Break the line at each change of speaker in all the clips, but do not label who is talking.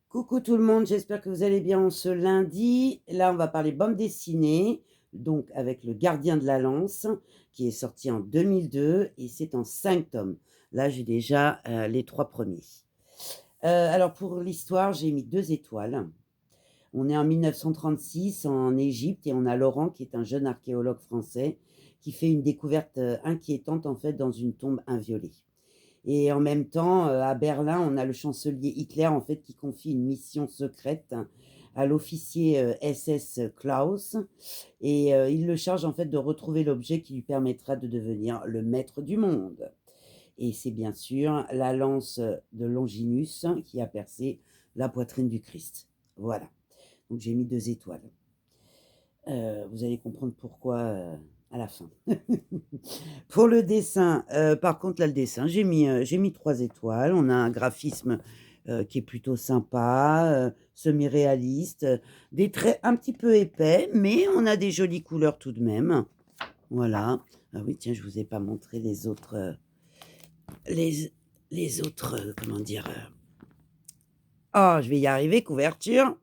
Coucou tout le monde, j'espère que vous allez bien en ce lundi. Là, on va parler bande dessinée, donc avec Le Gardien de la Lance, qui est sorti en 2002 et c'est en 5 tomes. Là, j'ai déjà les 3 premiers. Alors pour l'histoire, j'ai mis 2 étoiles. On est en 1936 en Égypte et on a Laurent qui est un jeune archéologue français qui fait une découverte inquiétante en fait dans une tombe inviolée. Et en même temps, à Berlin, on a le chancelier Hitler, en fait, qui confie une mission secrète à l'officier, SS Klaus et il le charge, en fait, de retrouver l'objet qui lui permettra de devenir le maître du monde et c'est bien sûr la lance, de Longinus qui a percé la poitrine du Christ. Voilà, donc j'ai mis 2 étoiles. Vous allez comprendre pourquoi, à la fin. Pour le dessin, par contre là, le dessin, j'ai mis 3 étoiles. On a un graphisme, qui est plutôt sympa, semi-réaliste, des traits un petit peu épais, mais on a des jolies couleurs tout de même. Voilà. Ah oui, tiens, je vous ai pas montré les autres, les les autres, comment dire? Oh, je vais y arriver, couverture.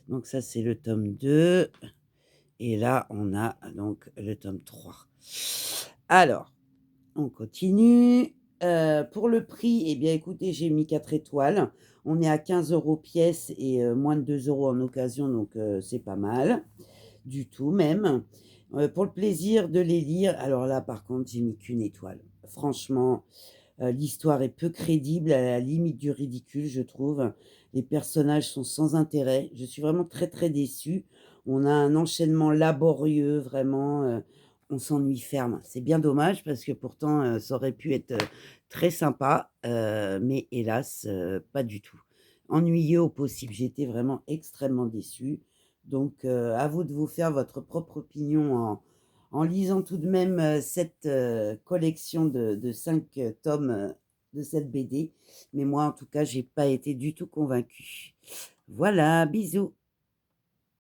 Donc ça, c'est le tome 2. Et là, on a donc le tome 3. Alors, on continue. Pour le prix, eh bien, écoutez, j'ai mis 4 étoiles. On est à 15 € pièce et moins de 2 € en occasion, donc c'est pas mal, du tout même. Pour le plaisir de les lire, alors là, par contre, j'ai mis qu'1 étoile. Franchement, l'histoire est peu crédible, à la limite du ridicule, je trouve. Les personnages sont sans intérêt. Je suis vraiment très, très déçue. On a un enchaînement laborieux, vraiment, on s'ennuie ferme. C'est bien dommage parce que pourtant, ça aurait pu être, très sympa, mais hélas, pas du tout. Ennuyeux au possible. J'étais vraiment extrêmement déçue. Donc, à vous de vous faire votre propre opinion en lisant tout de même, cette, collection de 5 tomes, de cette BD. Mais moi, en tout cas, j'ai pas été du tout convaincue. Voilà, bisous.